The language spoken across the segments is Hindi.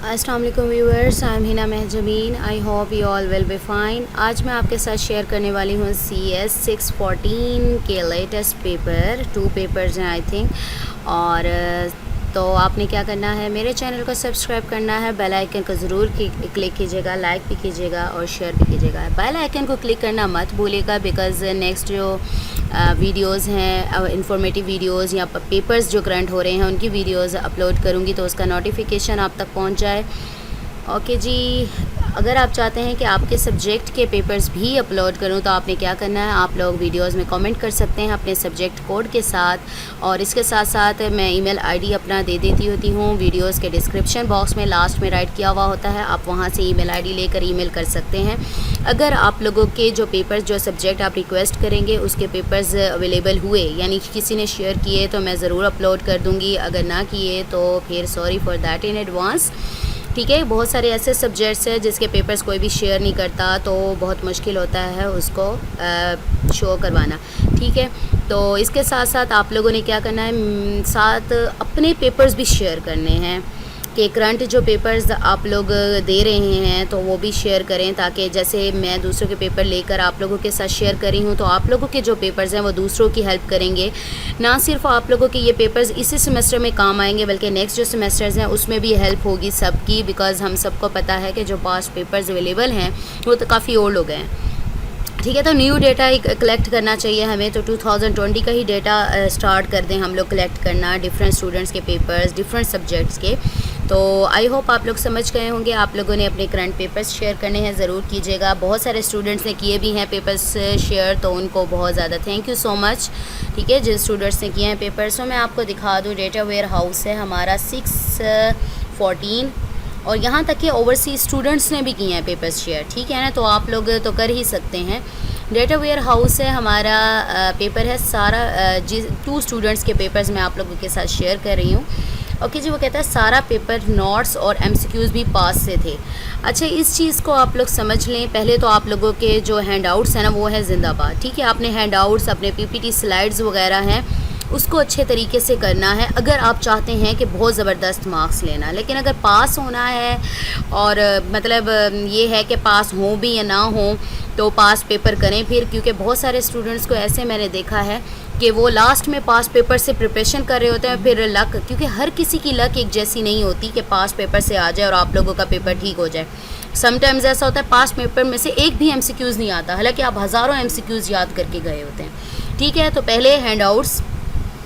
अस्सलाम वालेकुम viewers, I am Hina Mahjabeen. I hope you all will be fine. आज मैं आपके साथ शेयर करने वाली हूँ CS 614 के लेटेस्ट पेपर। 2 पेपर्स हैं आई थिंक। और तो आपने क्या करना है, मेरे चैनल को सब्सक्राइब करना है, बेल आइकन को ज़रूर क्लिक कीजिएगा, लाइक भी कीजिएगा और शेयर भी कीजिएगा। बेल आइकन को क्लिक करना मत भूलिएगा, बिकॉज़ नेक्स्ट जो वीडियोस हैं, इंफॉर्मेटिव वीडियोस या पेपर्स जो करंट हो रहे हैं उनकी वीडियोस अपलोड करूँगी तो उसका नोटिफिकेशन आप तक पहुँच जाए। ओके जी, अगर आप चाहते हैं कि आपके सब्जेक्ट के पेपर्स भी अपलोड करूं तो आपने क्या करना है, आप लोग वीडियोस में कमेंट कर सकते हैं अपने सब्जेक्ट कोड के साथ। और इसके साथ साथ मैं ईमेल आईडी अपना दे देती होती हूं, वीडियोस के डिस्क्रिप्शन बॉक्स में लास्ट में राइट किया हुआ होता है, आप वहां से ईमेल आईडी लेकर ईमेल कर सकते हैं। अगर आप लोगों के जो पेपर्स, जो सब्जेक्ट आप रिक्वेस्ट करेंगे उसके पेपर्स अवेलेबल हुए, यानी किसी ने शेयर किए तो मैं ज़रूर अपलोड कर दूँगी, अगर ना किए तो फिर sorry for that in advance. ठीक है, बहुत सारे ऐसे सब्जेक्ट्स हैं जिसके पेपर्स कोई भी शेयर नहीं करता तो बहुत मुश्किल होता है उसको शो करवाना। ठीक है, तो इसके साथ साथ आप लोगों ने क्या करना है, साथ अपने पेपर्स भी शेयर करने हैं कि करंट जो पेपर्स आप लोग दे रहे हैं तो वो भी शेयर करें, ताकि जैसे मैं दूसरों के पेपर लेकर आप लोगों के साथ शेयर करी हूँ तो आप लोगों के जो पेपर्स हैं वो दूसरों की हेल्प करेंगे। ना सिर्फ आप लोगों के ये पेपर्स इसी सेमेस्टर में काम आएंगे बल्कि नेक्स्ट जो सेमेस्टर्स हैं उसमें भी हेल्प होगी सबकी, बिकॉज़ हम सबको पता है कि जो पास्ट पेपर्स अवेलेबल हैं वो तो काफ़ी ओल्ड हो गए हैं। ठीक है, तो न्यू डेटा कलेक्ट करना चाहिए हमें, तो 2020 का ही डेटा स्टार्ट कर दें हम लोग कलेक्ट करना, डिफरेंट स्टूडेंट्स के पेपर्स, डिफरेंट सब्जेक्ट्स के। तो आई होप आप लोग समझ गए होंगे। आप लोगों ने अपने करंट पेपर्स शेयर करने हैं, ज़रूर कीजिएगा। बहुत सारे स्टूडेंट्स ने किए भी हैं पेपर्स शेयर, तो उनको बहुत ज़्यादा थैंक यू सो मच। ठीक है, जिन स्टूडेंट्स ने किए हैं पेपर्स, तो मैं आपको दिखा दूँ, डेटा वेयर हाउस है हमारा 614, और यहाँ तक कि ओवरसीज स्टूडेंट्स ने भी किए हैं पेपर्स शेयर। ठीक है ना, तो आप लोग तो कर ही सकते हैं। डेटा वेयर हाउस है हमारा पेपर है सारा, 2 स्टूडेंट्स के पेपर्स मैं आप लोगों के साथ शेयर कर रही हूँ। ओके जी, वो कहता है सारा पेपर नोट्स और MCQs भी पास से थे। अच्छा, इस चीज़ को आप लोग समझ लें। पहले तो आप लोगों के जो हैंडआउट्स हैं ना वो है जिंदाबाद। ठीक है, आपने हैंडआउट्स, अपने PPT स्लाइड्स वगैरह हैं उसको अच्छे तरीके से करना है, अगर आप चाहते हैं कि बहुत ज़बरदस्त मार्क्स लेना। लेकिन अगर पास होना है और मतलब ये है कि पास हो भी या ना हो तो पास पेपर करें फिर, क्योंकि बहुत सारे स्टूडेंट्स को ऐसे मैंने देखा है कि वो लास्ट में पास पेपर से प्रिपरेशन कर रहे होते हैं, फिर लक, क्योंकि हर किसी की लक एक जैसी नहीं होती कि पास पेपर से आ जाए और आप लोगों का पेपर ठीक हो जाए। समटाइम्स ऐसा होता है पास पेपर में से एक भी MCQs नहीं आता, हालांकि आप हज़ारों MCQs याद करके गए होते हैं। ठीक है, तो पहले हैंडआउट्स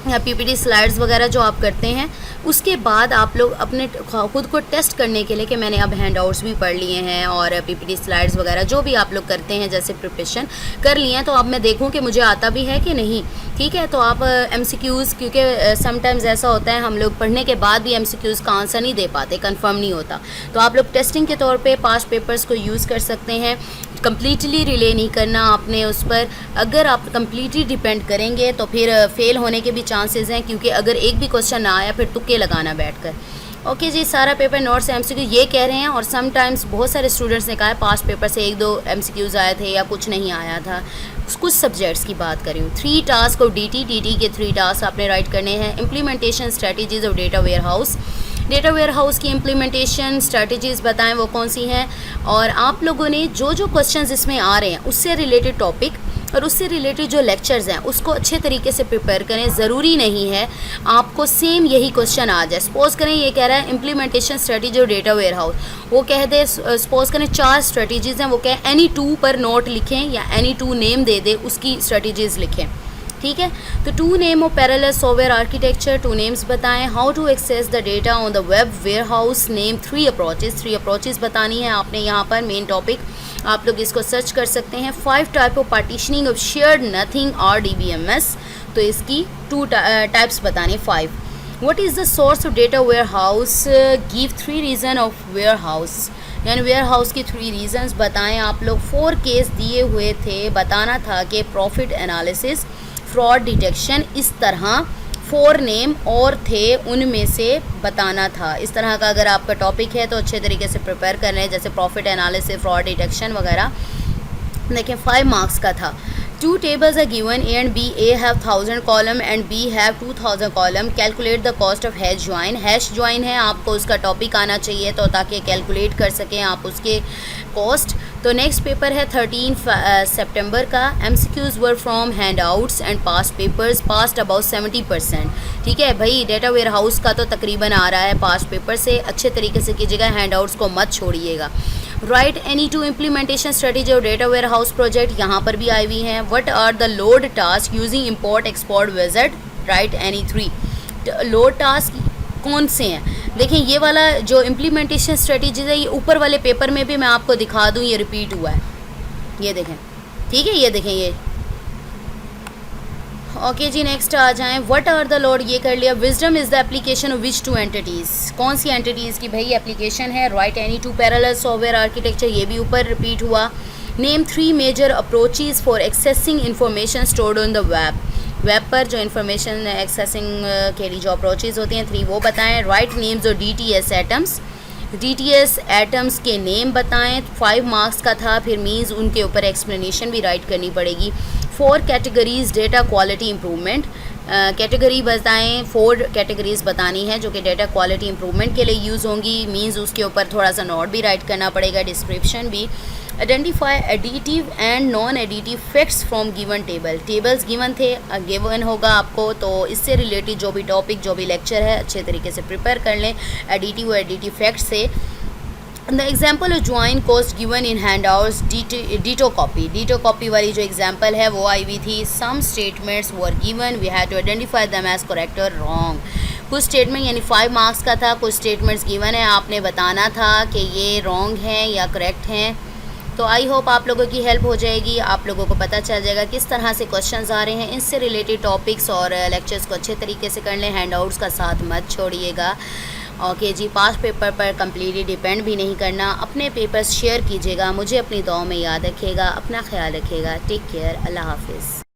या PPT स्लाइड्स वगैरह जो आप करते हैं, उसके बाद आप लोग अपने खुद को टेस्ट करने के लिए कि मैंने अब हैंडआउट्स भी पढ़ लिए हैं और PPT स्लाइड्स वगैरह जो भी आप लोग करते हैं जैसे प्रिपरेशन कर लिए हैं, तो अब मैं देखूं कि मुझे आता भी है कि नहीं। ठीक है, तो आप MCQs, क्योंकि समटाइम्स ऐसा होता है हम लोग पढ़ने के बाद भी MCQs का आंसर नहीं दे पाते, कंफर्म नहीं होता, तो आप लोग टेस्टिंग के तौर पे पास्ट पेपर्स को यूज़ कर सकते हैं। कम्प्लीटली रिले नहीं करना आपने उस पर, अगर आप कम्प्लीटली डिपेंड करेंगे तो फिर फेल होने के भी चांसेस हैं, क्योंकि अगर एक भी क्वेश्चन ना आया फिर तुक्के लगाना बैठकर। ओके जी, सारा पेपर नोट्स MCQ ये कह रहे हैं, और समटाइम्स बहुत सारे स्टूडेंट्स ने कहा है पास्ट पेपर से 1-2 MCQs आए थे या कुछ नहीं आया था। कुछ सब्जेक्ट्स की बात करी हूँ। 3 टास्क और DT के 3 टास्क आपने राइट करने हैं। Implementation strategies of data warehouse, data warehouse की इम्प्लीमेंटेशन स्ट्रेटजीज़ बताएं वो कौन सी हैं, और आप लोगों ने जो जो क्वेश्चंस इसमें आ रहे हैं उससे रिलेटेड टॉपिक और उससे रिलेटेड जो लेक्चर्स हैं उसको अच्छे तरीके से प्रिपेयर करें। ज़रूरी नहीं है आपको सेम यही क्वेश्चन आ जाए। सपोज़ करें ये कह रहा है इम्प्लीमेंटेशन स्ट्रेटजी और डेटा वेयर हाउस, वो कह दे सपोज़ करें 4 स्ट्रेटजीज़ हैं, वो कहें एनी 2 पर नोट लिखें या एनी 2 नेम दे दे, उसकी स्ट्रेटजीज़ लिखें। ठीक है, तो 2 name of parallel software architecture, 2 names बताएं। How to access the data on the web warehouse, name 3 approaches बतानी है आपने यहाँ पर, मेन टॉपिक आप लोग इसको सर्च कर सकते हैं। 5 type of partitioning of shared nothing और DBMS, तो इसकी 2 टाइप्स बताने 5। What is the source of data warehouse, give 3 reason of warehouse, यानी वेयर हाउस की 3 रीजंस बताएं आप लोग। 4 केस दिए हुए थे, बताना था कि प्रॉफिट एनालिसिस, फ्रॉड डिटेक्शन, इस तरह 4 नेम और थे उनमें से बताना था। इस तरह का अगर आपका टॉपिक है तो अच्छे तरीके से प्रिपेयर कर रहे हैं, जैसे प्रॉफिट एनालिसिस, फ्रॉड डिटेक्शन वगैरह। देखिए 5 मार्क्स का था। Two tables are given, A and B. A have 1000 column and B have 2000 column. Calculate the cost of hash join. Hash join है, आपको उसका टॉपिक आना चाहिए तो ताकि कैलकुलेट कर सकें आप उसके कॉस्ट. तो नेक्स्ट पेपर है 13 सितंबर का. MCQs were from hand outs and past papers. Past about 70%. ठीक है भाई, डेटा वेयर हाउस का तो तकरीबन आ रहा है पास्ट पेपर से. अच्छे तरीके से कीजिएगा, हैंड आउट्स को मत छोड़िएगा. Write any two implementation strategy और डेटा वेयर हाउस प्रोजेक्ट यहाँ पर भी आई हुई हैं. What are the load task using import export visit. Write any 3 load task कौन से हैं. देखिए ये वाला जो इम्प्लीमेंटेशन स्ट्रेटेजी है, ये ऊपर वाले पेपर में भी मैं आपको दिखा दूँ, ये रिपीट हुआ है. ये देखें, ठीक है, ये देखें ये. ओके जी, नेक्स्ट आ जाएं. व्हाट आर द लोड, ये कर लिया. Wisdom is the application of which two entities. कौन सी एंटिटीज़ की भाई एप्लीकेशन है. Write any two parallel software architecture, ये भी ऊपर रिपीट हुआ. Name 3 major approaches for accessing information stored on the web. Web पर जो इन्फॉर्मेशन एक्सेसिंग के लिए जो अप्रोचेज़ होती हैं 3 वो बताएं. राइट नेम्स और DTS एटम्स. DTS एटम्स के नेम बताएं. 5 मार्क्स का था, फिर मीन्स उनके ऊपर एक्सप्लेनेशन भी राइट करनी पड़ेगी. 4 categories data quality improvement. Category बताएं, 4 कैटेगरीज़ बतानी है जो कि डेटा क्वालिटी इम्प्रूवमेंट के लिए यूज़ होंगी. मीन्स उसके ऊपर थोड़ा सा नोट भी राइट करना पड़ेगा, डिस्क्रिप्शन भी. Identify additive and non additive facts from given table. Tables given थे, गिवन होगा आपको, तो इससे रिलेटेड जो भी टॉपिक जो भी लेक्चर है अच्छे तरीके से प्रिपेयर कर लें एडिटिव और एडिटिव फैक्ट्स से. The example of join cost given in handouts. Ditto copy. Ditto copy वाली जो एग्जाम्पल है वो आई हुई थी. Some statements were given, we have to identify them as correct और रॉन्ग. कुछ स्टेटमेंट यानी 5 मार्क्स का था, कुछ स्टेटमेंट्स गिवन है, आपने बताना था कि ये रॉन्ग हैं या करेक्ट हैं. तो आई होप आप लोगों की हेल्प हो जाएगी, आप लोगों को पता चल जाएगा किस तरह से क्वेश्चंस आ रहे हैं. इससे रिलेटेड टॉपिक्स और लेक्चर्स को अच्छे तरीके से कर लें, हैंड आउट्स का साथ मत छोड़िएगा. ओके जी, पास्ट पेपर पर कम्प्लीटली डिपेंड भी नहीं करना. अपने पेपर्स शेयर कीजिएगा, मुझे अपनी दुआओं में याद रखिएगा. अपना ख्याल रखिएगा. Take care. अल्लाह हाफिज़.